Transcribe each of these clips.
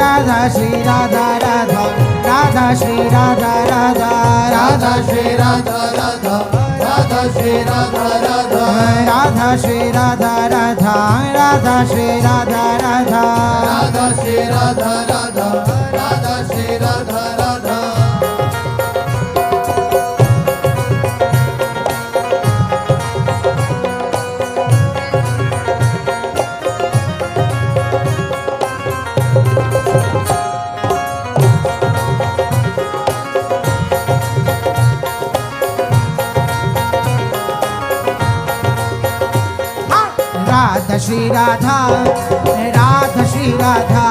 Radha Shri Radha Radha Radha Shri Radha Radha Radha Shri Radha Radha Radha Shri Radha Radha Radha Shri Radha Radha Radha Shri Radha Radha Radha Shri Radha Radha Radha Shri Radha Radha Radha Shri Radha Radha Shri Radha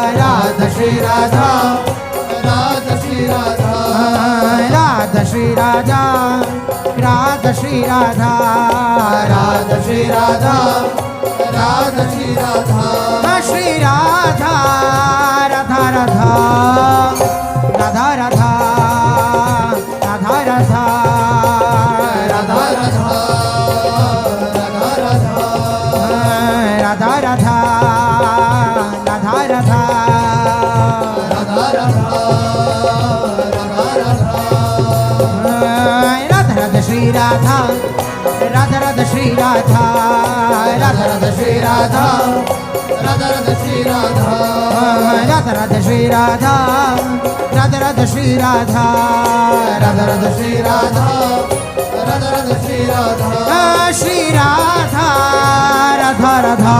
Radha Shri Radha Radha Shri Radha Radha Shri Radha Radha Shri Radha Radha Shri Radha Radha Shri Radha Shri Radha Radha Radha Radha Radha Radha Radha Radha Radha Radha Radha Radha Radha Radha Radha Radha Shri Radha Radha Radha Shri Radha Radha Radha Shri Radha Radha Radha Shri Radha Radha Radha Shri Radha Radha Radha Shri Radha Radha Radha Shri Radha Radha Radha Shri Radha Shri Radha Radha Radha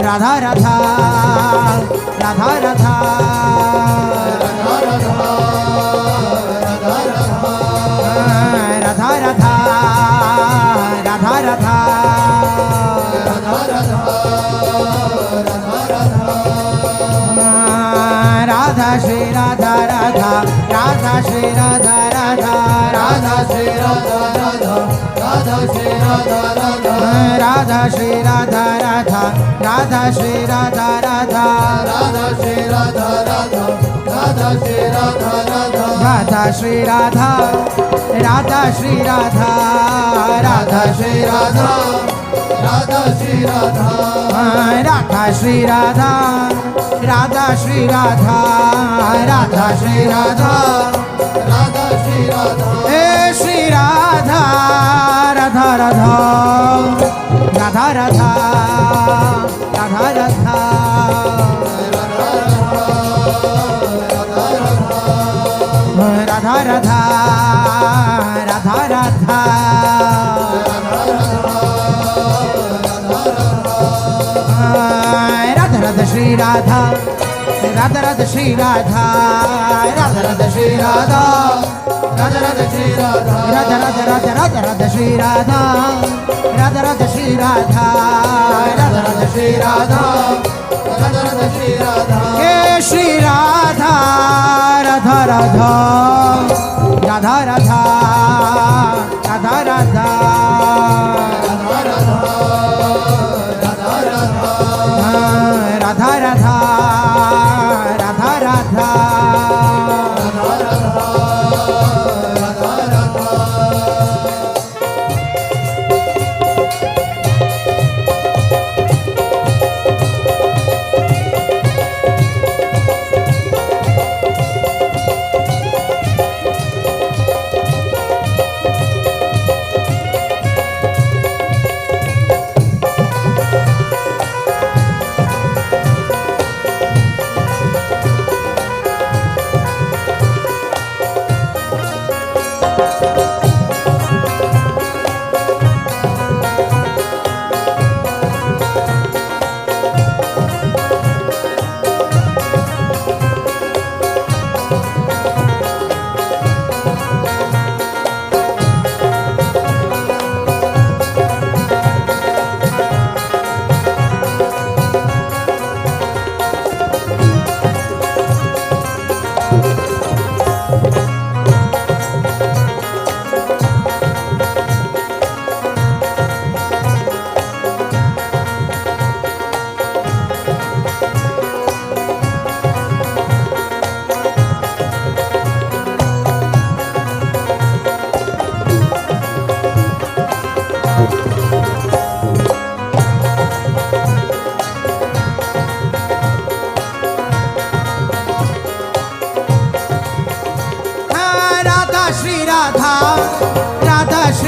Radha Radha Radha Radha Radha Radha Radha Radha Radha Radha Radha Shri Radha Radha Radha Shri Radha Radha Radha Shri Radha Radha Radha Shri Radha Radha Radha Shri Radha Radha Radha Shri Radha Radha Radha Shri Radha Radha Radha Shri Radha Radha Radha Shri Radha Radha Shri Radha Radha Shri Radha Radha Shri Radha Radha Shri Radha Radha Shri Radha Radha Shri Radha Radha Shri Radha hey Shri Radha Radha Radha Radha Radha Radha Radha Radha Radha Radha Radha Radha Radha Shri Radha Radha Radha Shri Radha Radha Radha Shri Radha Radha Radha Shri Radha Radha Radha Radha Radha Radha Shri Radha Radha Radha Shri Radha Radha Radha Shri Radha Radha Radha Shri Radha hey Shri Radha Radha Radha Radha Radha Radha Radha Radha Radha Radha Radha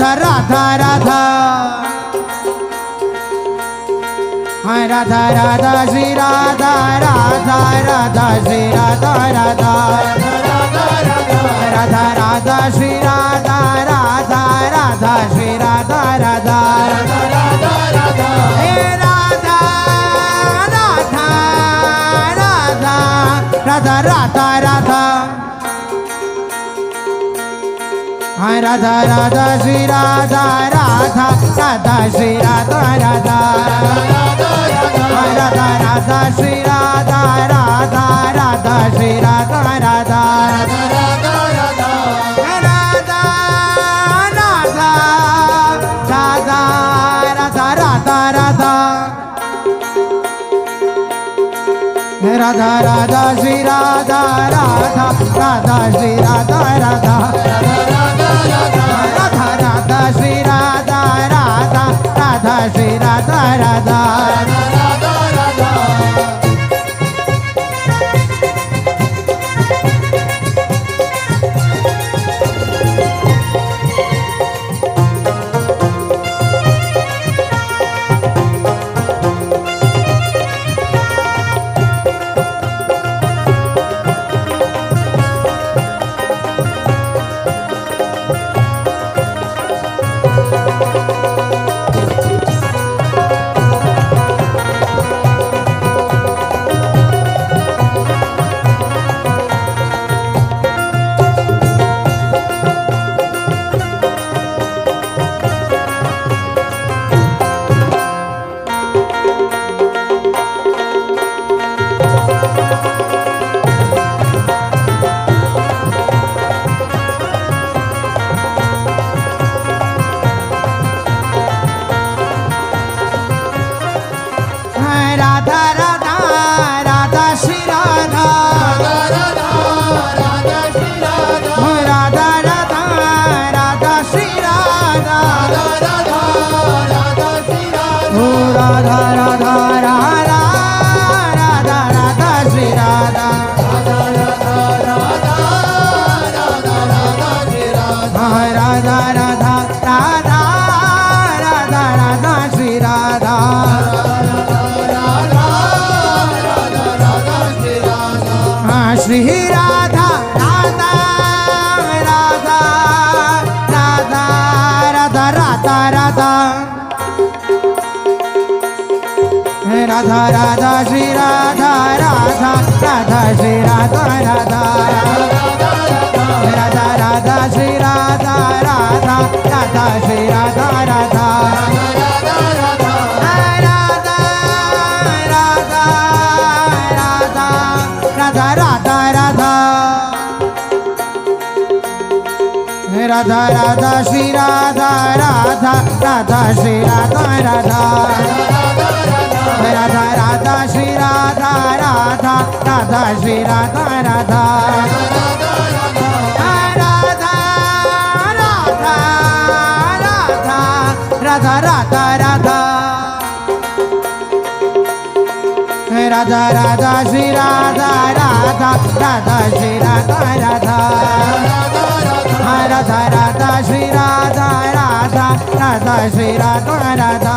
Radha Radha Radha hi Radha Radha Shri Radha Radha Radha Shri Radha Radha Radha Radha Shri Radha Radha Radha Shri Radha Radha hey Radha Radha Radha Radha Radha Radha hi Radha Radha Shri Radha Radha Radha Shri Radha Radha hi Radha Radha Shri Radha Radha Radha Shri Radha Radha Radha Radha Radha Radha Radha Radha Radha Radha Shri Radha Radha Radha Shri Radha Radha Radha Radha Shri Radha Radha Radha Shri Radha Radha Radha Radha Radha Shri Radha Radha Radha Radha Shri Radha O Radha Radha Radha Radha Radha Shri Radha Radha Radha Radha Radha Radha Shri Radha Shri Radha Radha Radha Radha Radha Radha Radha Radha Radha Shri Radha Radha Radha Shri Radha Radha Radha Radha Shri Radha Radha Radha Shri Radha Radha Radha Radha Radha Radha Radha Shri Radha Radha Radha Shri Radha Radha Radha Radha Shri Radha Radha Radha Shri Radha Radha Radha Radha Radha Radha Radha Radha Radha Shri Radha Radha Radha Shri Radha Radha Radha Radha Shri Radha Radha Radha Shri Radha Radha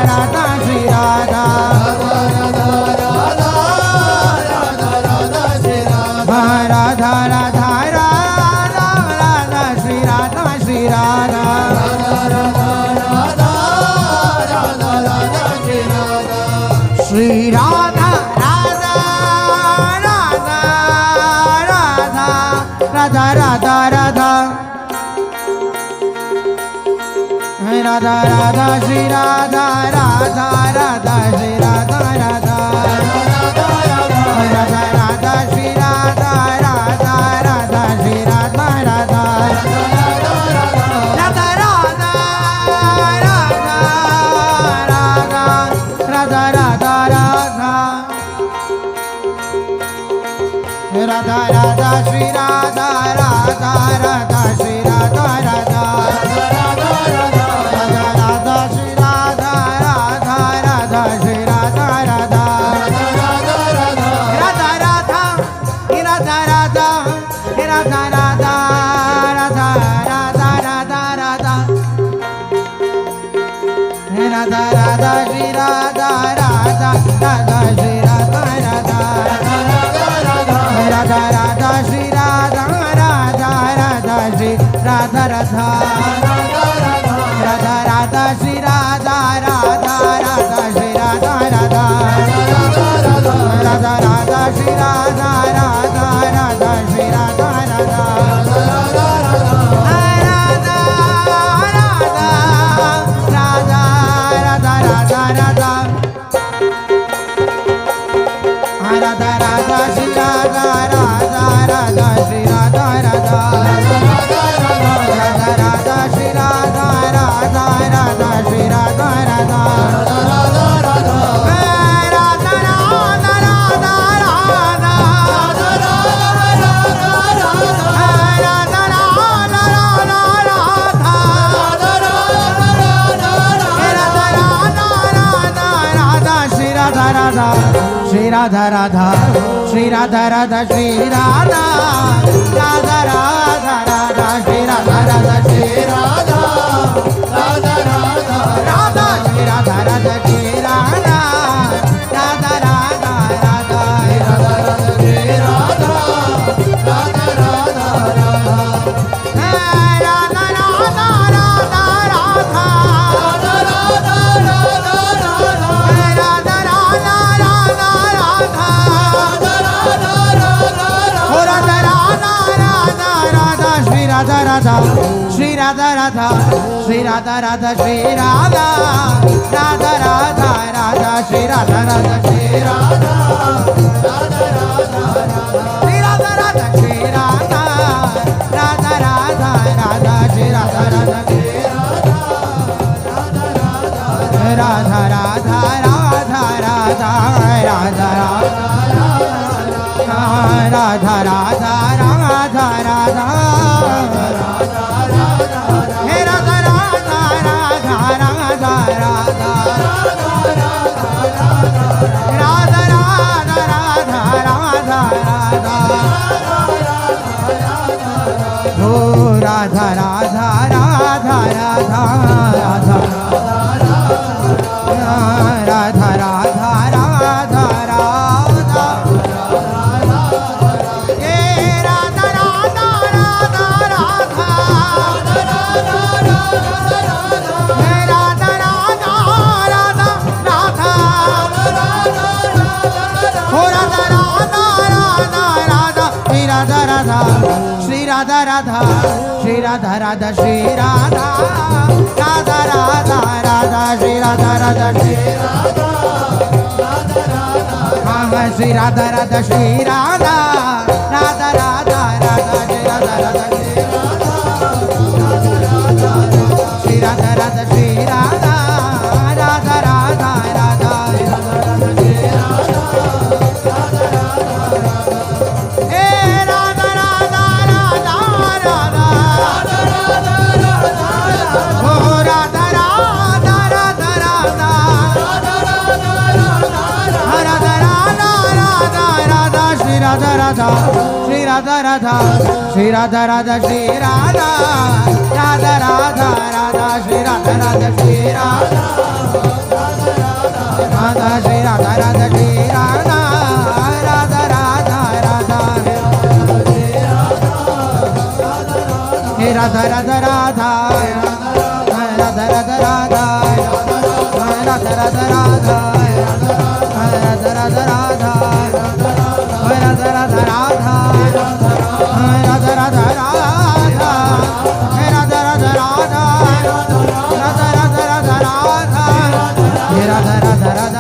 Radha Shri Radha Radha Radha Radha Radha Shri Radha Shri Radha Shri Radha Radha Radha Radha Radha Radha Radha Radha Radha Shri Radha Radha Radha Shri Radha Radha Radha Radha Shri Radha Radha Radha Shri Radha Radha Radha Radha Radha Radha Radha Radha Radha Shri Radha Radha Radha Shri Radha Radha Radha Radha Shri Radha Radha Radha Shri Radha Radha Radha Radha Shri Radha Radha Radha Shri Radha Radha Radha Radha Shri Radha Radha Radha Shri Radha Radha Radha Radha Shri Radha Radha Radha Shri Radha Radha Radha Radha Shri Radha Radha Radha Shri Radha Radha Radha Radha Shri Radha Radha Radha Shri Radha Radha Shri Radha Radha Shri Radha Radha Shri Radha Radha Radha Radha Shri Radha Radha Shri Radha Radha Radha Radha Shri Radha Radha Shri Radha Radha Radha Radha Radha Radha Shri Radha Radha Radha Radha Radha Radha Radha Radha Radha Radha Shri Radha Radha Shri Radha Radha Shri Radha Radha Radha Radha Shri Radha Radha Shri Radha Radha Radha Shri Radha Radha Shri Radha Radha Radha Radha Shri Radha Radha Shri Radha Radha Radha Radha Radha Radha Radha Radha Radha Hey Radha Radha Radha Radha Radha Radha Radha Radha Radha Radha Oh Radha Radha Radha Radha Radha Radha Radha Radha Radha Radha Radha Shri Radha Radha Shri Radha Radha Shri Radha Radha Radha Radha Shri Radha Radha Shri Radha Shri Radha Radha Shri Radha Radha Radha Radha Shri Radha Radha Shri Radha Radha Shri Radha Radha Radha Radha Radha Radha Shri Radha Radha Shri Radha Radha Shri Radha Radha Radha Radha Shri Radha Radha Shri Radha Radha Radha Radha Radha Radha Radha Radha Radha Radha Radha Radha Radha Radha Radha Radha Radha Radha Radha Radha